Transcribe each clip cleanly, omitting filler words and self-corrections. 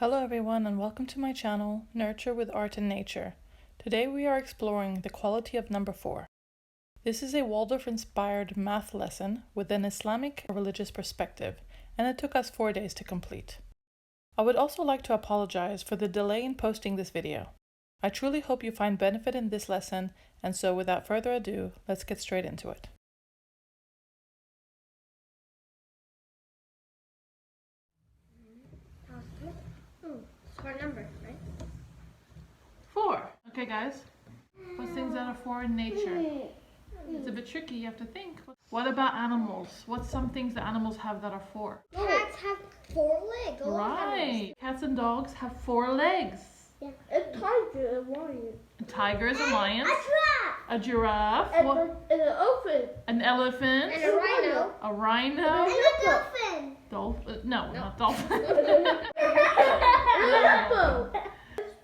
Hello everyone and welcome to my channel, Nurture with Art and Nature. Today we are exploring the quality of number 4. This is a Waldorf-inspired math lesson with an Islamic religious perspective, and it took us 4 days to complete. I would also like to apologize for the delay in posting this video. I truly hope you find benefit in this lesson, and so without further ado, let's get straight into it. Our number, right? 4. Okay guys, what's things that are 4 in nature? It's a bit tricky, you have to think. What about animals? What's some things that animals have that are 4? Cats have 4 legs. Right. Cats and dogs have 4 legs. Yeah. A tiger, a lion. A tiger is a lion. A giraffe. A giraffe. And an elephant. An elephant. And a rhino. A rhino. And a dolphin. Dolphin? No, not dolphin. There's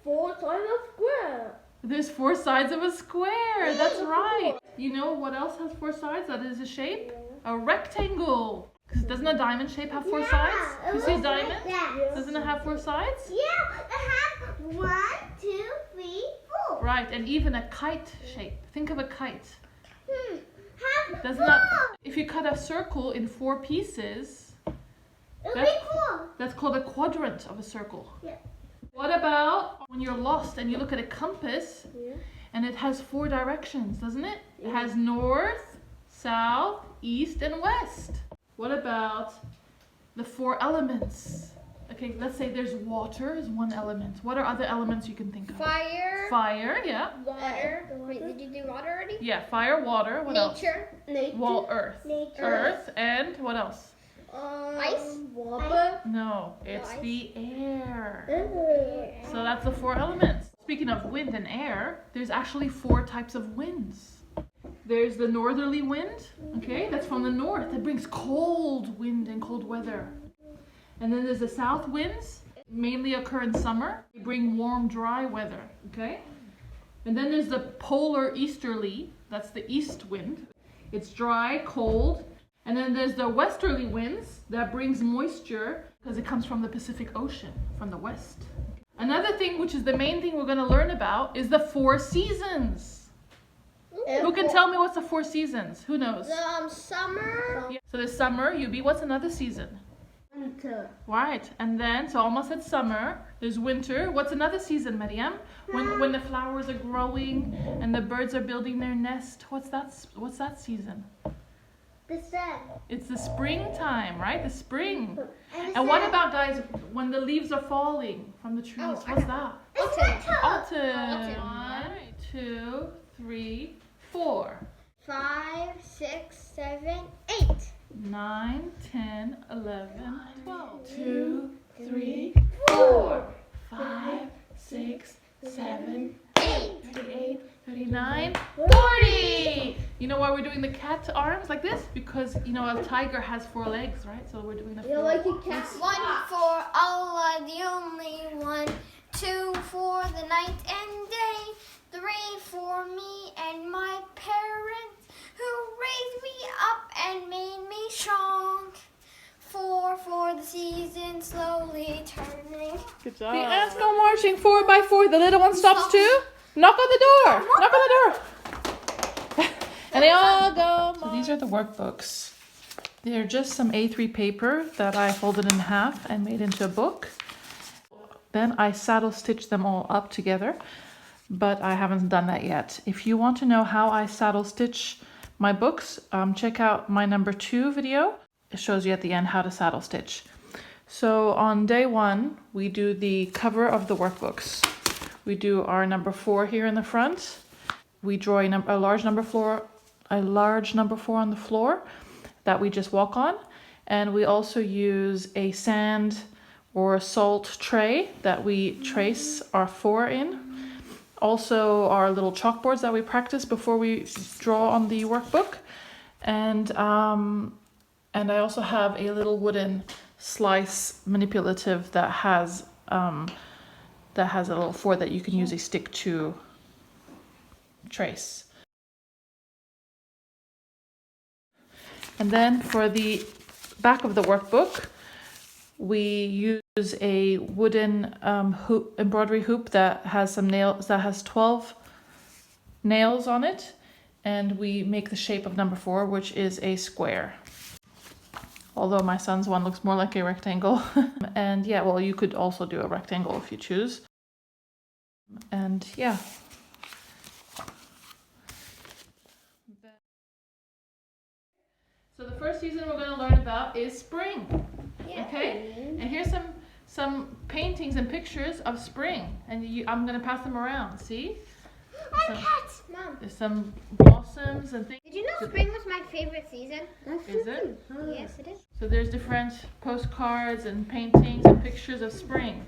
4 sides of square. There's 4 sides of a square. That's right. You know what else has 4 sides that is a shape? A rectangle. Because doesn't a diamond shape have 4 sides? You see a diamond? Yeah. Doesn't it have 4 sides? Yeah, it has 1, 2, 3, 4. Right, and even a kite shape. Think of a kite. Have If you cut a circle in 4 pieces, It'll be 4. that's called a quadrant of a circle. Yeah. What about when you're lost and you look at a compass Yeah. and it has 4 directions, doesn't it? It has north, south, east, and west. What about the 4 elements? Okay, let's say there's water is one element. What are other elements you can think of? Fire. Fire, yeah. Water. Wait, did you do water already? Yeah, fire, water. What Nature. Nature. else? Earth. Nature. Earth, and what else? Ice. Water. No, it's ice. the air. Air. So that's the 4 elements. Speaking of wind and air, there's actually 4 types of winds. There's the northerly wind, okay, that's from the north. It brings cold wind and cold weather. And then there's the south winds, mainly occur in summer. They bring warm, dry weather, okay? And then there's the polar easterly, that's the east wind. It's dry, cold. And then there's the westerly winds that brings moisture because it comes from the Pacific Ocean, from the west. Another thing, which is the main thing we're going to learn about, is the 4 seasons. Who can tell me what's the 4 seasons? Who knows? Summer. Yeah. So there's summer, what's another season? Winter. Right, and then, so almost at summer, there's winter. What's another season, Mariam? When the flowers are growing and the birds are building their nest, what's that season? The sun. It's the springtime, right? The spring. And And what about, guys, when the leaves are falling from the trees? Oh, What's that? Autumn. Autumn. 1, 2, 3, 4. 5, 6, 7, 8. 9, 10, 11, 12. 2, 3, 4. 5, 6, 7, 8. 38, 39, 40. You know why we're doing the cat arms like this? Because, you know, a tiger has 4 legs, right? So we're doing the 4. You like a cat? 1 for Allah, the only one. 2 for the night and day. 3 for me and my parents who raised me up and made me strong. 4 for the season slowly turning. Good job. The ants go marching 4 by 4. The little one stops too. Knock on the door. Knock on the door. And they all go. So these are the workbooks. They're just some A3 paper that I folded in half and made into a book. Then I saddle stitched them all up together, but I haven't done that yet. If you want to know how I saddle stitch my books, check out my number 2 video. It shows you at the end how to saddle stitch. So on day 1, we do the cover of the workbooks. We do our number 4 here in the front. We draw a large number 4 on the floor that we just walk on. And we also use a sand or a salt tray that we trace our 4 in. Also our little chalkboards that we practice before we draw on the workbook. And I also have a little wooden slice manipulative that has a little 4 that you can use a stick to trace. And then for the back of the workbook, we use a wooden embroidery hoop that has some nails, that has 12 nails on it, and we make the shape of number 4, which is a square. Although my son's one looks more like a rectangle. And yeah, well, you could also do a rectangle if you choose. And yeah. So the first season we're going to learn about is spring. Okay? And here's some paintings and pictures of spring. And I'm going to pass them around. See? Mom. There's some blossoms and things. Did you know spring was my favorite season? Is it? Yes, it is. So there's different postcards and paintings and pictures of spring.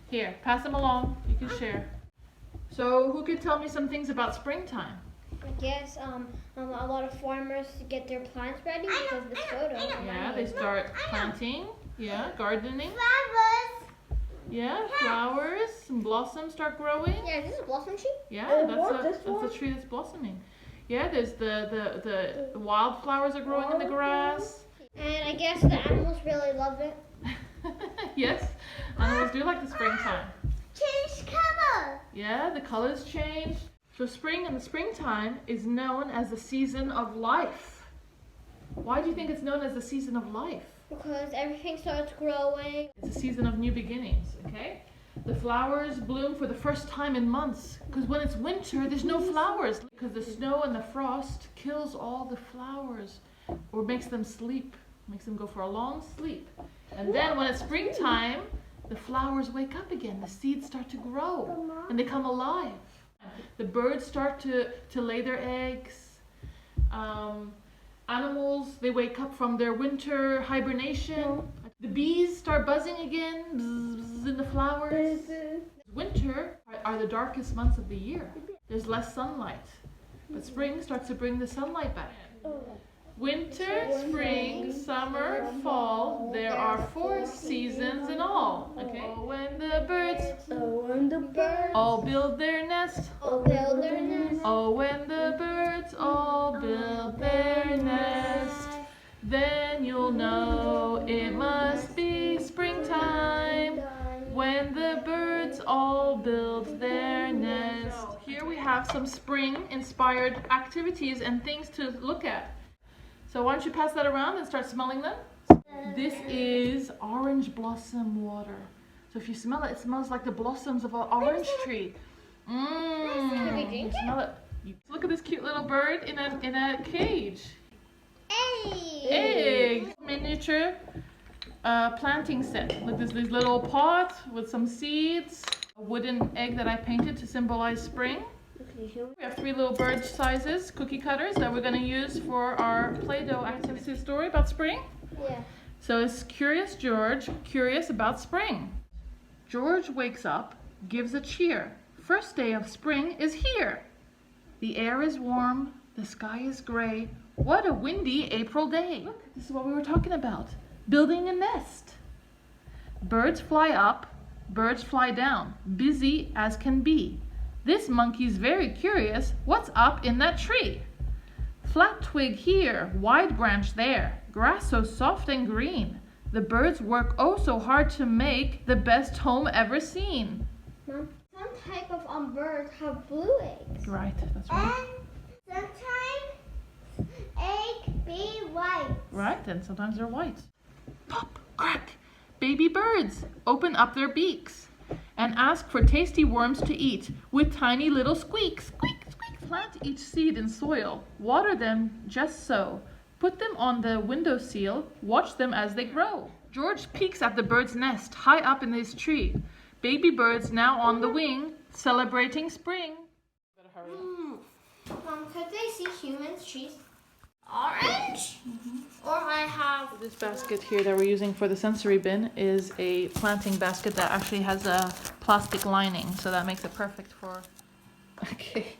Here, pass them along. You can share. So who could tell me some things about springtime? I guess a lot of farmers get their plants ready because of this photo. Yeah, they start planting. Yeah, gardening. Flowers. Yeah, flowers and blossoms start growing. Yeah, is this a blossom tree? Yeah, that's a tree that's blossoming. Yeah, there's the wildflowers are growing in the grass. And I guess the animals really love it. Yes, animals do like the springtime. Change color. Yeah, the colors change. So spring and the springtime is known as the season of life. Why do you think it's known as the season of life? Because everything starts growing. It's a season of new beginnings, okay? The flowers bloom for the first time in months. Because when it's winter, there's no flowers. Because the snow and the frost kills all the flowers. Or makes them sleep. Makes them go for a long sleep. And then when it's springtime, the flowers wake up again. The seeds start to grow. And they come alive. The birds start to lay their eggs. Animals, they wake up from their winter hibernation. The bees start buzzing again, bzz, in the flowers. Winter are the darkest months of the year. There's less sunlight. But spring starts to bring the sunlight back. Winter, spring, summer, fall, there are 4 seasons in all. Okay? When the birds all build their nest. Oh, when the birds all build their nest, then you'll know it must be springtime. When the birds all build their nest. Here we have some spring-inspired activities and things to look at. So why don't you pass that around and start smelling them? This is orange blossom water. So if you smell it, it smells like the blossoms of an orange tree. Can we drink it? Smell it. Look at this cute little bird in a cage. Egg. Miniature planting set. Look, there's this little pot with some seeds. A wooden egg that I painted to symbolize spring. We have 3 little bird sizes, cookie cutters, that we're going to use for our Play-Doh activity. Story about spring? Yeah. So it's Curious George, curious about spring. George wakes up, gives a cheer. First day of spring is here. The air is warm, the sky is gray. What a windy April day. Look, this is what we were talking about. Building a nest. Birds fly up, birds fly down, busy as can be. This monkey's very curious. What's up in that tree? Flat twig here, wide branch there, grass so soft and green. The birds work oh so hard to make the best home ever seen. Mom, some type of birds have blue eggs. Right, that's right. And sometimes eggs be white. Right, and sometimes they're white. Pop, crack. Baby birds open up their beaks and ask for tasty worms to eat with tiny little squeaks. Squeak, squeak. Plant each seed in soil. Water them just so. Put them on the windowsill. Watch them as they grow. George peeks at the bird's nest high up in his tree. Baby birds now on the wing, celebrating spring. Better hurry up. Mom, could they see humans, trees? Orange? Or I have... This basket here that we're using for the sensory bin is a planting basket that actually has a plastic lining, so that makes it perfect for... Okay.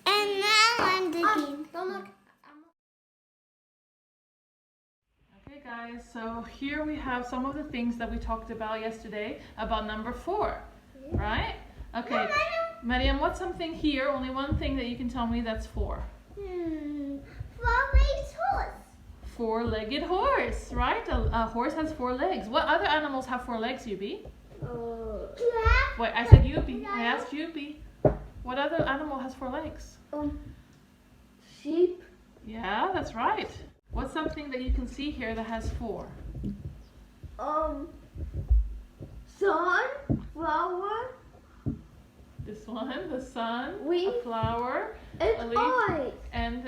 And now I'm digging. Don't look. Okay guys, so here we have some of the things that we talked about yesterday about number 4, right? Okay, Mariam, what's something here, only one thing that you can tell me that's 4? 4 legs horse. four-legged horse, right? A horse has 4 legs. What other animals have 4 legs, Yubi? Wait, I said Yubi. I asked Yubi. What other animal has 4 legs? Sheep. Yeah, that's right. What's something that you can see here that has 4? Sun, flower, This one, the sun, Leaf. a flower, and a leaf, eyes. and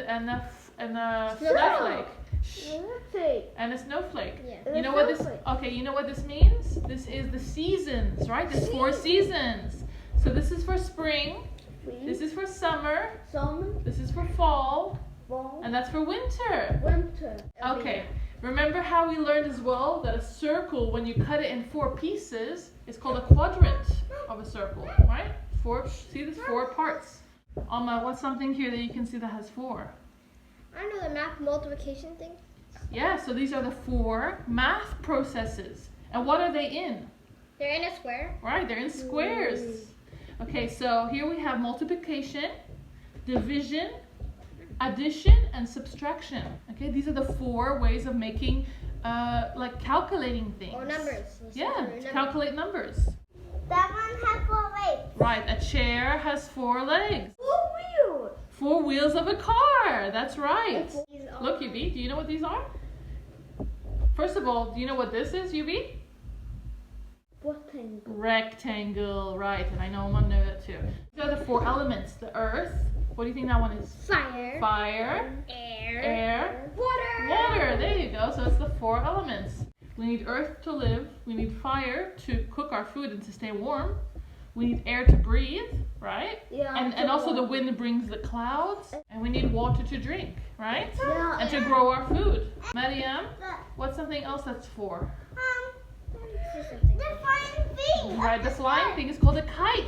a snowflake. Snowflake. And a snowflake. Yeah. You know what this? Okay, you know what this means? This is the seasons, right? There's 4 seasons. So this is for spring. This is for summer. Summer, This is for fall, fall, and that's for winter. winter. Okay. Remember how we learned as well that a circle, when you cut it in 4 pieces, is called a quadrant of a circle, right? 4. See, there's 4 parts. Alma, what's something here that you can see that has 4? I know the math multiplication thing. Yeah, so these are the 4 math processes. And what are they in? They're in a square. Right, they're in squares. Okay, so here we have multiplication, division, addition, and subtraction. Okay, these are the 4 ways of making, like calculating things. Or numbers. Yeah, to calculate numbers. That one has 4 legs. Right, a chair has 4 legs. 4 wheels. 4 wheels of a car, that's right. These are- Look, Yubi, do you know what these are? First of all, do you know what this is, Yubi? Rectangle. Rectangle, right, and I know I'm gonna know that too. These are the 4 elements. The earth, what do you think that one is? Fire. Fire, Air. air, Water. water, there you go. So it's the 4 elements. We need earth to live, we need fire to cook our food and to stay warm. We need air to breathe, right? Yeah. And also the wind brings the clouds. And we need water to drink, right? Yeah. And to grow our food. Mariam, what's something else that's 4? The flying thing. Right, the flying thing is called a kite.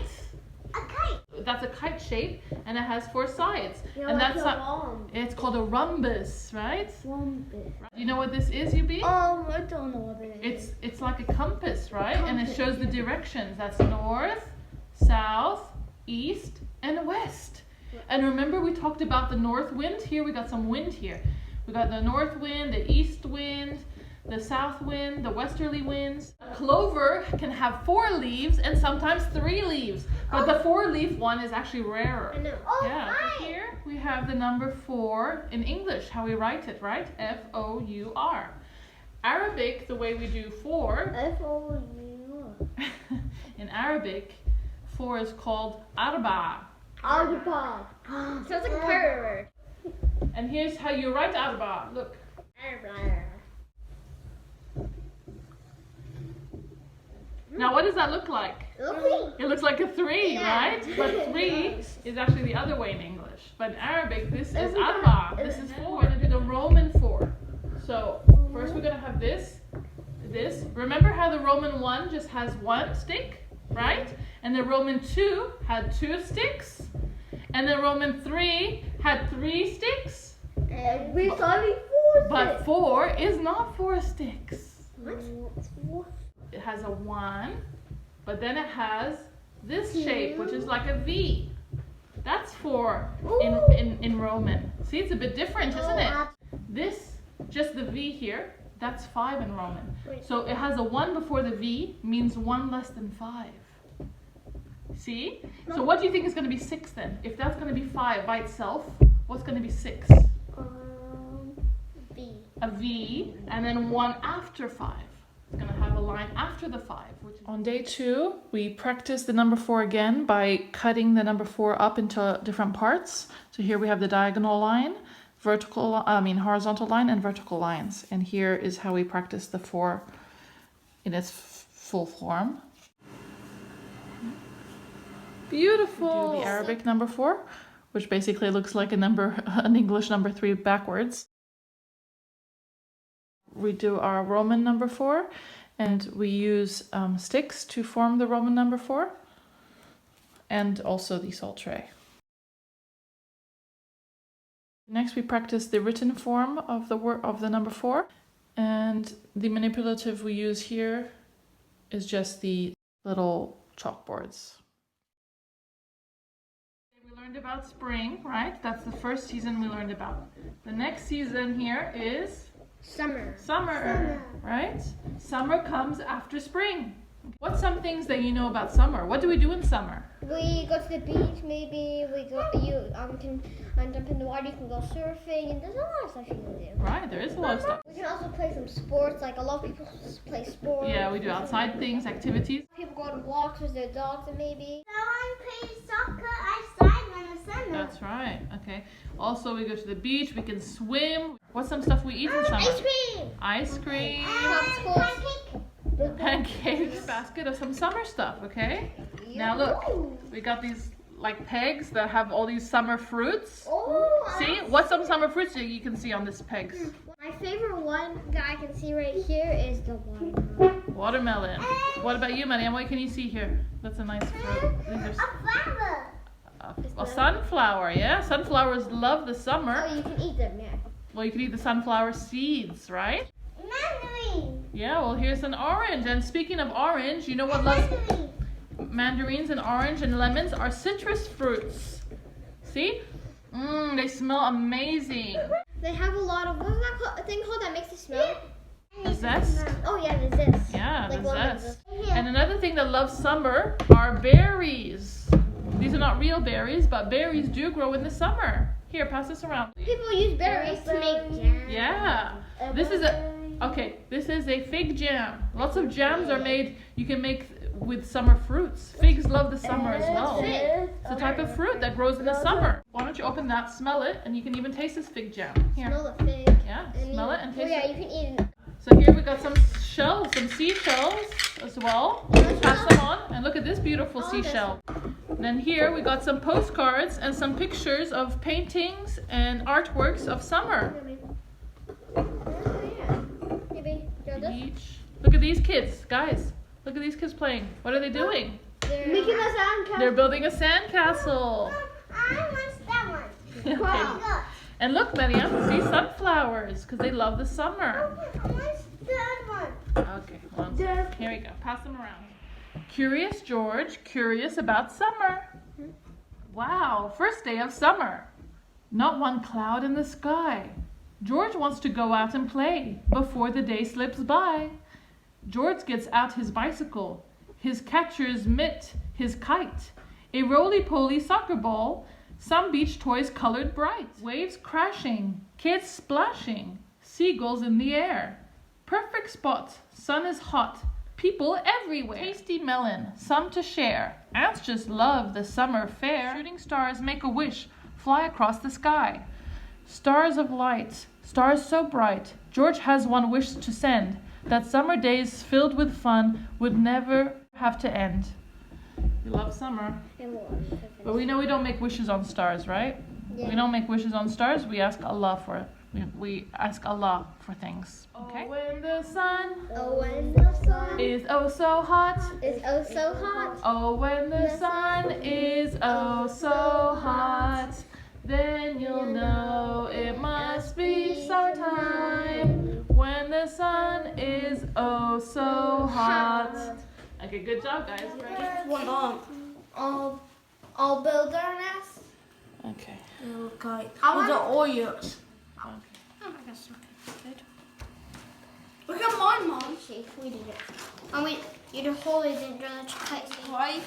A kite. That's a kite shape, and it has 4 sides. Yeah, And like that's a bomb. it's called a rhombus, right? Rhombus. Do you know what this is, Yubi? I don't know what it is. It's like a compass, right? And it Compass, shows the directions. That's north, south, east, and west. And remember we talked about the north wind? Here we got some wind here. We got the north wind, the east wind, the south wind, the westerly winds. A clover can have 4 leaves and sometimes 3 leaves. But the 4-leaf one is actually rarer. I know. Yeah, so here we have the number 4 in English, how we write it, right? F-O-U-R. Arabic, the way we do 4, F-O-U. in Arabic, 4 is called arba. Arba. Sounds like a pirate word. And here's how you write arba. Look. Now what does that look like? It looks like a 3, right? But 3 is actually the other way in English. But in Arabic, this is arba. This is 4. We're going to do the Roman 4. So first we're going to have this. Remember how the Roman 1 just has 1 stick, right? And the Roman 2 had 2 sticks. And the Roman 3 had 3 sticks. We only 4 But 4 is not 4 sticks. What? It has a 1, but then it has this shape, which is like a V. That's 4 in Roman. See, it's a bit different, isn't it? This, just the V here, that's 5 in Roman. So it has a 1 before the V, means 1 less than 5. See? So what do you think is going to be 6 then? If that's going to be 5 by itself, what's going to be 6? V. A V, and then 1 after 5. It's going to have a line after the 5. On day 2, we practice the number 4 again by cutting the number 4 up into different parts. So here we have the diagonal line, horizontal line, and vertical lines. And here is how we practice the 4 in its full form. Beautiful. We do the Arabic number 4, which basically looks like an English number 3 backwards. We do our Roman number 4, and we use sticks to form the Roman number 4, and also the salt tray. Next, we practice the written form of the number 4, and the manipulative we use here is just the little chalkboards. We learned about spring, right? That's the first season we learned about. The next season here is Summer, right? Summer comes after spring. What's some things that you know about summer? What do we do in summer? We go to the beach, maybe. We go. You can jump in the water. You can go surfing, and there's a lot of stuff you can do. Right, there is a lot of stuff. We can also play some sports. Like a lot of people play sports. Yeah, we do outside things, activities. People go on walks with their dogs, and maybe. Someone plays soccer outside in the summer. That's right. Okay. Also, we go to the beach. We can swim. What's some stuff we eat in summer? Ice cream. Ice cream. Pancake. Pancakes. Basket of some summer stuff. Okay. Now look, we got these like pegs that have all these summer fruits. Oh. See, what's some summer fruits that you can see on this pegs? My favorite one that I can see right here is the watermelon. Watermelon. What about you, Mariam? What can you see here? That's a nice fruit. These are A flower. a sunflower. Yeah, sunflowers love the summer. Oh, you can eat them, yeah. Well, you can eat the sunflower seeds, right? Mandarin. Yeah, well, here's an orange. And speaking of orange, you know what loves Mandarin. mandarins and orange and lemons are citrus fruits. See? They smell amazing. They have a lot of, what's that thing called that makes it smell? The zest. Oh yeah, the zest. Yeah, Like the lemon zest. zest. And another thing that loves summer are berries. These are not real berries, but berries do grow in the summer. Here, pass this around. People use berries to make jam. Yeah. This is a fig jam. Lots of jams are made, you can make with summer fruits. Figs love the summer as well. It's a type of fruit that grows in the summer. Why don't you open that, smell it, and you can even taste this fig jam. Here. Smell the fig. Yeah, smell it and taste yeah, it. you can eat it. So here we got some shells, some seashells as well. Pass them on, and look at this beautiful seashell. And then here we got some postcards and some pictures of paintings and artworks of summer. Beach. Look at these kids, guys. Look at these kids playing. What are they doing? Making a sandcastle. They're building a sandcastle. I want that one. Okay. And look, Mariam, see sunflowers because they love the summer. I want that one. Okay, well, here we go. Pass them around. Curious George, curious about summer. Wow, first day of summer. Not one cloud in the sky. George wants to go out and play before the day slips by. George gets out his bicycle, his catcher's mitt, his kite, a roly-poly soccer ball, some beach toys colored bright, waves crashing, kids splashing, seagulls in the air. Perfect spot, sun is hot, people everywhere. Tasty melon, some to share. Ants just love the summer fair. Shooting stars make a wish, fly across the sky. Stars of light, stars so bright. George has one wish to send, that summer days filled with fun would never have to end. We love summer. But we know we don't make wishes on stars, right? Yeah. We don't make wishes on stars. We ask Allah for it. We ask Allah for things. Okay? When the sun is oh so hot. Oh, when the sun is oh so hot. Then you'll know it must be summertime. When the sun is oh so hot. Okay, good job, guys. Ready? One I'll build our nest. Okay. Okay. With the Oreos. Look at mine, Mom. See, we did it. Oh wait, you wholly didn't draw the chocolate. Why?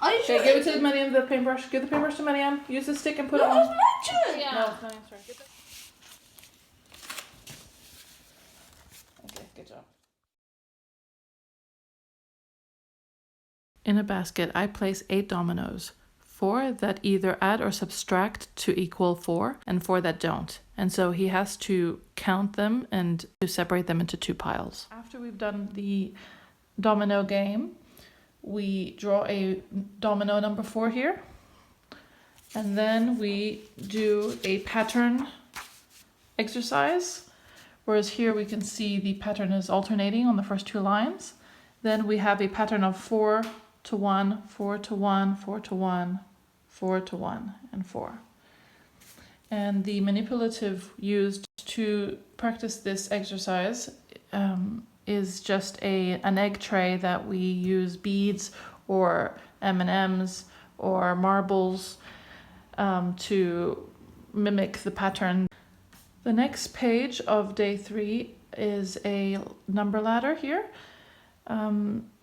Okay, give it to Mariam, the paintbrush. Give the paintbrush to Mariam. Use the stick and put it on. Yeah. No, it's not. Sorry. Okay, good job. In a basket, I place 8 dominoes. 4 that either add or subtract to equal 4, and 4 that don't. And so he has to count them and to separate them into 2 piles. After we've done the domino game, we draw a domino number 4 here. And then we do a pattern exercise. Whereas here we can see the pattern is alternating on the first 2 lines. Then we have a pattern of 4 to 1, 4 to 1, 4 to 1, 4 to 1, and 4. And the manipulative used to practice this exercise is just an egg tray that we use beads or M&Ms or marbles to mimic the pattern. The next page of day 3 is a number ladder here.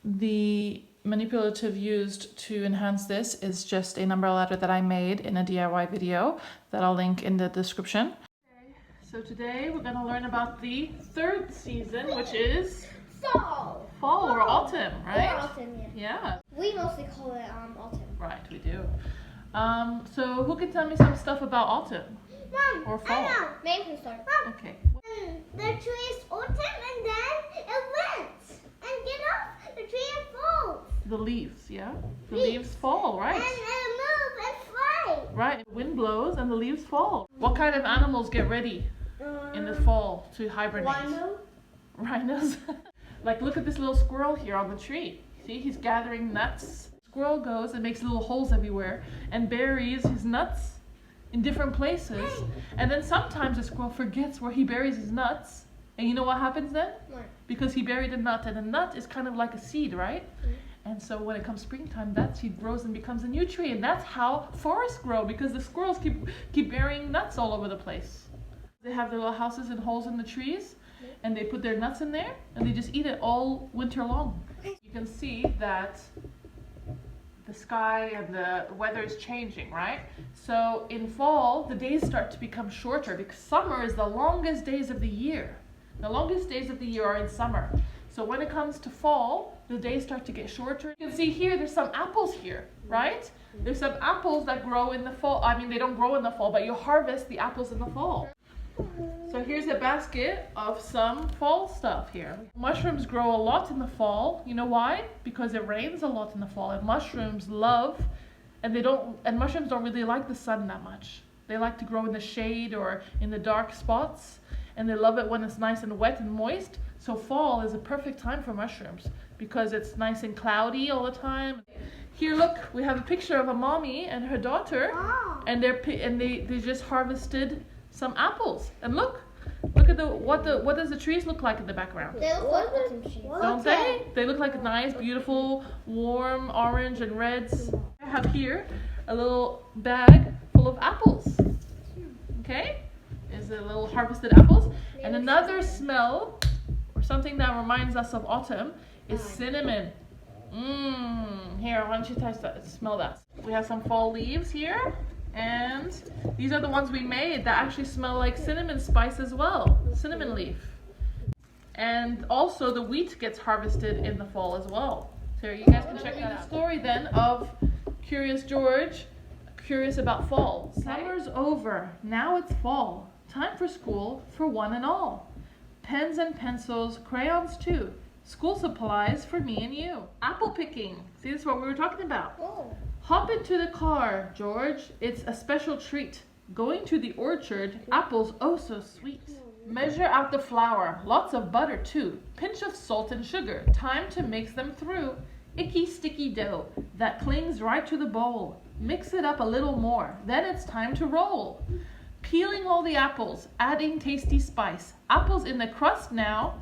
The manipulative used to enhance this is just a number ladder that I made in a DIY video that I'll link in the description. Okay, so today we're going to learn about the 3rd season, which is Fall. fall or autumn, right? Or autumn, yeah. Yeah. We mostly call it autumn. Right, we do. So who can tell me some stuff about autumn Mom, or fall? I know. Maybe we can start. Okay. The tree is autumn and then it went and get off the tree and falls. The leaves, yeah? The leaves fall, right? And it moves and fly. Right. The wind blows and the leaves fall. What kind of animals get ready in the fall to hibernate? Rhinos. Like, look at this little squirrel here on the tree. See, he's gathering nuts. Squirrel goes and makes little holes everywhere and buries his nuts in different places. And then sometimes the squirrel forgets where he buries his nuts. And you know what happens then? What? Because he buried a nut, and a nut is kind of like a seed, right? And so when it comes springtime, that seed grows and becomes a new tree. And that's how forests grow, because the squirrels keep burying nuts all over the place. They have their little houses and holes in the trees, and they put their nuts in there, and they just eat it all winter long. You can see that the sky and the weather is changing, right? So in fall, the days start to become shorter because summer is the longest days of the year. The longest days of the year are in summer. So when it comes to fall, the days start to get shorter. You can see here, there's some apples here, right? There's some apples that grow in the fall. I mean, they don't grow in the fall, but you harvest the apples in the fall. So here's a basket of some fall stuff here. Mushrooms grow a lot in the fall. You know why? Because it rains a lot in the fall, and mushrooms love, and mushrooms don't really like the sun that much. They like to grow in the shade or in the dark spots, and they love it when it's nice and wet and moist. So fall is a perfect time for mushrooms because it's nice and cloudy all the time. Here, look, we have a picture of a mommy and her daughter, and they just harvested some apples. And look at what does the trees look like in the background? They look like autumn trees. Don't they? They look like nice, beautiful, warm orange and reds. I have here a little bag full of apples. Okay? There's a little harvested apples. And another smell, or something that reminds us of autumn, is cinnamon. Here, why don't you smell that? We have some fall leaves here. And these are the ones we made that actually smell like cinnamon spice as well. Cinnamon leaf. And also the wheat gets harvested in the fall as well. So you guys can check that out. The story then of Curious George, curious about fall. Okay. Summer's over. Now it's fall. Time for school for one and all. Pens and pencils, crayons too. School supplies for me and you. Apple picking. See, this is what we were talking about. Oh. Hop into the car, George. It's a special treat. Going to the orchard, apples oh so sweet. Measure out the flour, lots of butter too. Pinch of salt and sugar, time to mix them through. Icky sticky dough that clings right to the bowl. Mix it up a little more, then it's time to roll. Peeling all the apples, adding tasty spice. Apples in the crust now.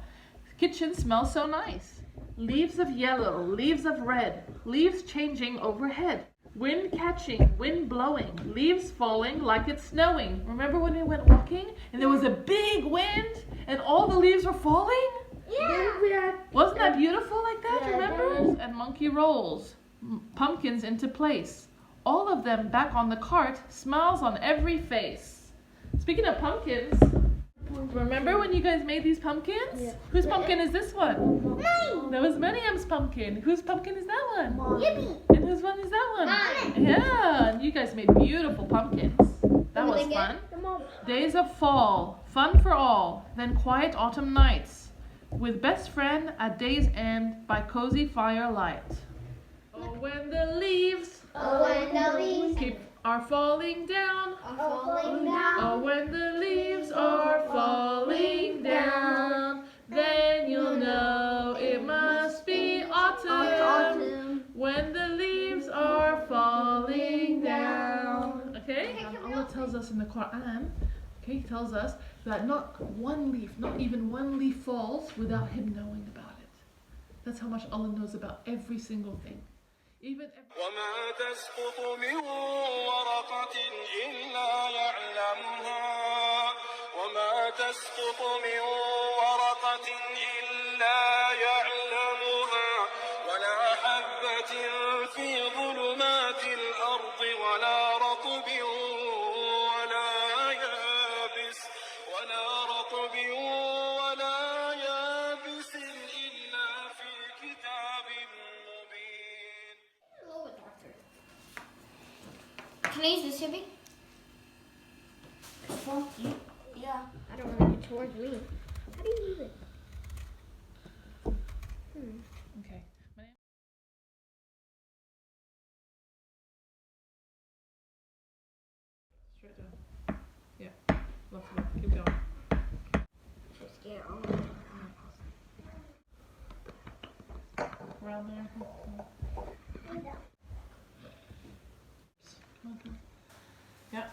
Kitchen smells so nice. Leaves of yellow, leaves of red, leaves changing overhead. Wind catching, wind blowing, leaves falling like it's snowing. Remember when we went walking and there was a big wind and all the leaves were falling? Yeah. Wasn't that beautiful like that, remember? And monkey rolls, pumpkins into place. All of them back on the cart, smiles on every face. Speaking of pumpkins, remember when you guys made these pumpkins? Yeah. Whose pumpkin is this one? Mine. That was Miriam's pumpkin. Whose pumpkin is that one? Yippee. And whose one is that one? Mine. Yeah, and you guys made beautiful pumpkins. That was fun. Days of fall, fun for all, then quiet autumn nights. With best friend at day's end by cozy firelight. Oh, when the leaves are falling down. Oh, when the leaves are falling down, then you'll know it must be autumn. When the leaves are falling down. Okay? Allah tells us in the Quran, he tells us that not one leaf, not even one leaf falls without him knowing about it. That's how much Allah knows about every single thing. Even وما تسقط من ورقة إلا يعلمها وما تسقط من ورقة إلا يعلمها ولا حبة في ظلمات الأرض ولا رطب ولا يابس إلا في كتاب مبين. Can I use this, Shippy? Fuck you. Yeah. I don't want it towards me. How do you use it? Okay. Straight down. Yeah. Left to left. Keep going. So scared. Around there. Yeah.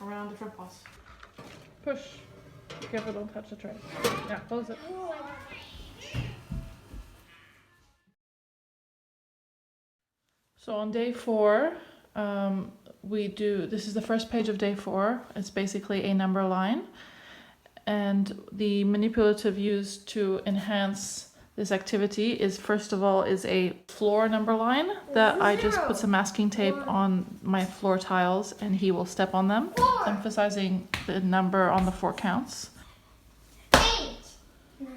Around different paws. Push. Be careful, don't touch the tray. Yeah, close it. So on day 4, this is the first page of day 4. It's basically a number line. And the manipulative used to enhance this activity is, first of all, is a floor number line that I just put some masking tape on my floor tiles and he will step on them, emphasizing the number on the 4 counts. 8, 9,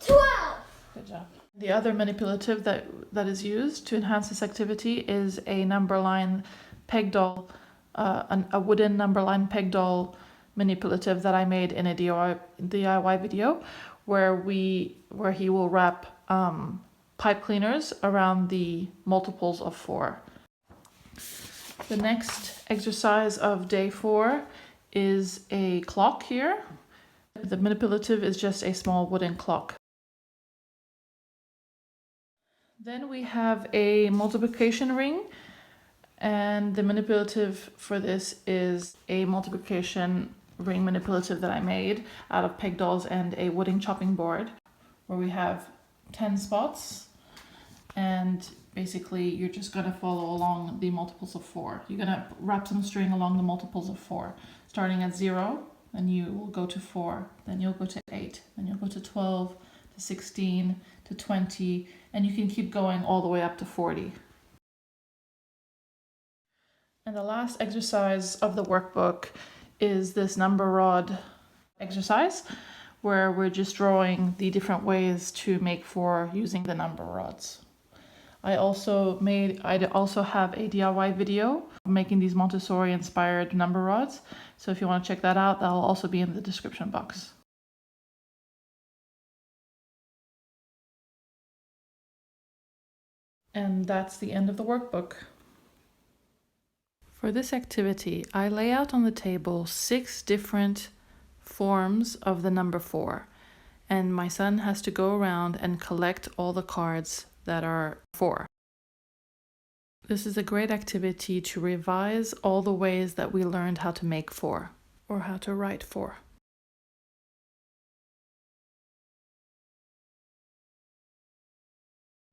12. Good job. The other manipulative that is used to enhance this activity is a number line peg doll, a wooden number line peg doll manipulative that I made in a DIY video where he will wrap pipe cleaners around the multiples of 4. The next exercise of day 4 is a clock here. The manipulative is just a small wooden clock. Then we have a multiplication ring, and the manipulative for this is a multiplication ring manipulative that I made out of peg dolls and a wooden chopping board, where we have 10 spots, and basically you're just going to follow along the multiples of 4. You're going to wrap some string along the multiples of 4, starting at 0, then you will go to 4, then you'll go to 8, then you'll go to 12, to 16, to 20, and you can keep going all the way up to 40. And the last exercise of the workbook is this number rod exercise, where we're just drawing the different ways to make 4 using the number rods. I also have a DIY video making these Montessori inspired number rods. So if you want to check that out, that'll also be in the description box. And that's the end of the workbook. For this activity, I lay out on the table 6 different forms of the number 4, and my son has to go around and collect all the cards that are 4. This is a great activity to revise all the ways that we learned how to make 4, or how to write 4.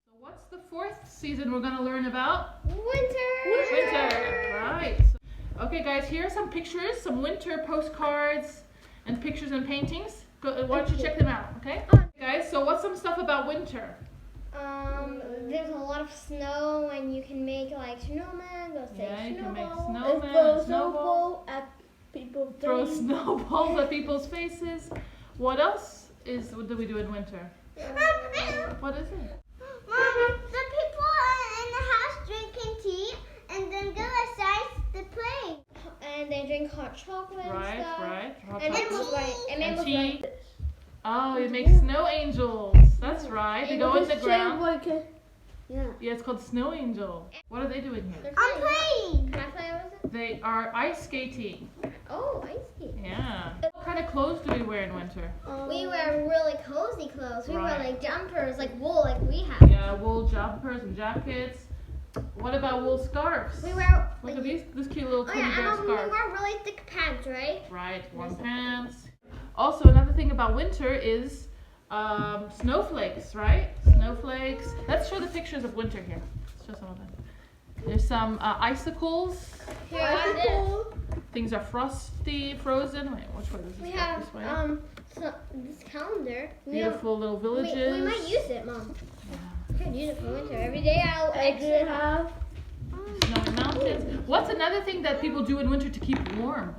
So what's the 4th season we're going to learn about? Winter, right. Okay guys, here are some pictures, some winter postcards and pictures and paintings. Why don't you check them out, okay? Guys, so what's some stuff about winter? There's a lot of snow and you can make like snowmen, go say Yeah, you can make snowball. snowmen and snowballs. at people's Throw faces. snowballs at people's faces. What else do we do in winter? What is it? Mom, the people in the house drinking tea and then go outside to play. And they drink hot chocolate and stuff. Right. Hot And chocolate. then tea. Oh, it makes snow angels. That's right. They go in the ground. Yeah. Yeah, it's called snow angel. What are they doing here? I'm playing. Can I play with it? They are ice skating. Oh, ice skating. Yeah. What kind of clothes do we wear in winter? We wear really cozy clothes. We wear Right. like jumpers, like wool, like we have. Yeah, wool jumpers and jackets. What about wool scarves? We wear. Look at this cute little Oh teddy yeah, bear and we scarf. wear really thick pants, right? Right, warm pants. Also, another thing about winter is snowflakes, right? Snowflakes. Let's show the pictures of winter here. Let's show some of them. There's some icicles. Here, on this. things are frosty, frozen. Wait, which way does this We go? have This way? so this calendar. Beautiful little villages. We might use it, Mom. We could use it for winter. Every day I'll exit have. Snowy mountains. What's another thing that people do in winter to keep warm?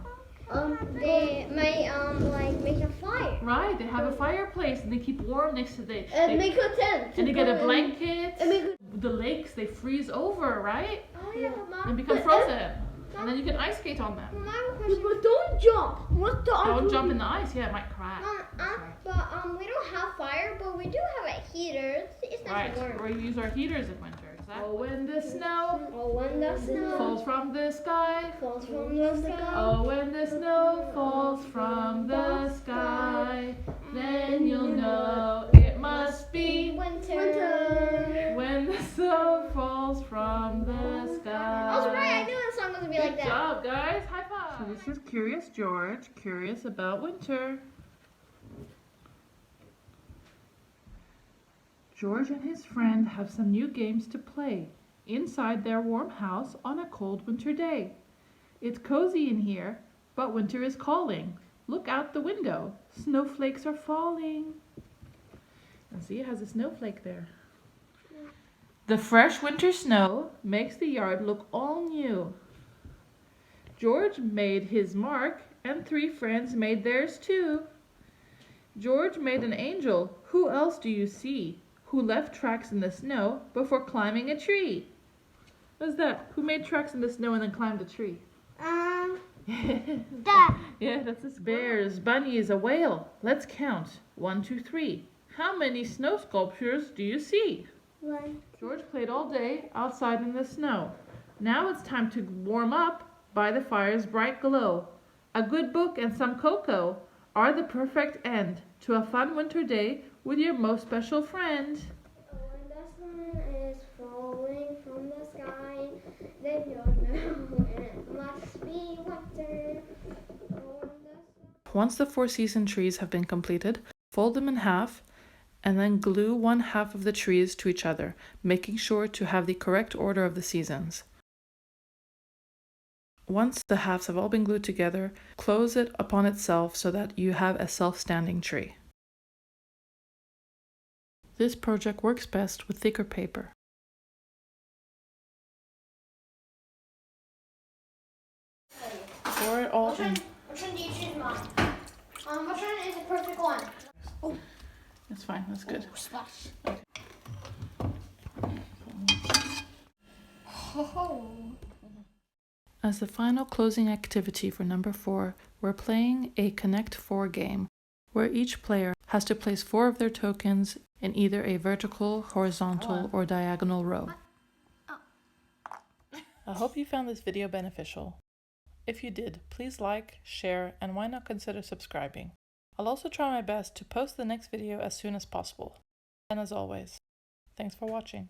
They might like make a fire. Right, they have a fireplace and they keep warm next to the. And make a tent. And they get a blanket. And make The lakes, they freeze over, right? Oh yeah, but Mom. And become frozen. And then you can ice skate on them. Mom, I have a question. But don't jump. What the? Don't jump in the ice, yeah, it might crack. But we don't have fire, but we do have a heater. It's not Right, warm. we use our heaters in winter. Exactly. Oh, when the snow Oh, when the snow falls from the sky. falls from the sky. Oh, when the snow falls from the sky, then you'll know it must be Winter. when the snow falls from the sky. I was right. I knew the song was gonna be like Good that. job, guys. High five. So this is Curious George, curious about winter. George and his friend have some new games to play inside their warm house on a cold winter day. It's cozy in here, but winter is calling. Look out the window. Snowflakes are falling. And see, it has a snowflake there. The fresh winter snow makes the yard look all new. George made his mark, and 3 friends made theirs too. George made an angel. Who else do you see? Who left tracks in the snow before climbing a tree? What's that? Who made tracks in the snow and then climbed a tree? That. Yeah, that's this bears. Bunny is a whale. Let's count. 1, 2, 3. How many snow sculptures do you see? One. George played all day outside in the snow. Now it's time to warm up by the fire's bright glow. A good book and some cocoa are the perfect end to a fun winter day with your most special friend. When the sun is falling from the sky, then you'll know it must be winter. Once the 4 season trees have been completed, fold them in half and then glue one half of the trees to each other, making sure to have the correct order of the seasons. Once the halves have all been glued together, close it upon itself so that you have a self-standing tree. This project works best with thicker paper. Pour it all in. Which one do you choose, Mom? Which one is the perfect one? That's fine, that's good. Splash. As the final closing activity for number 4, we're playing a Connect 4 game, where each player has to place 4 of their tokens in either a vertical, horizontal, or diagonal row. I hope you found this video beneficial. If you did, please like, share, and why not consider subscribing. I'll also try my best to post the next video as soon as possible. And as always, thanks for watching.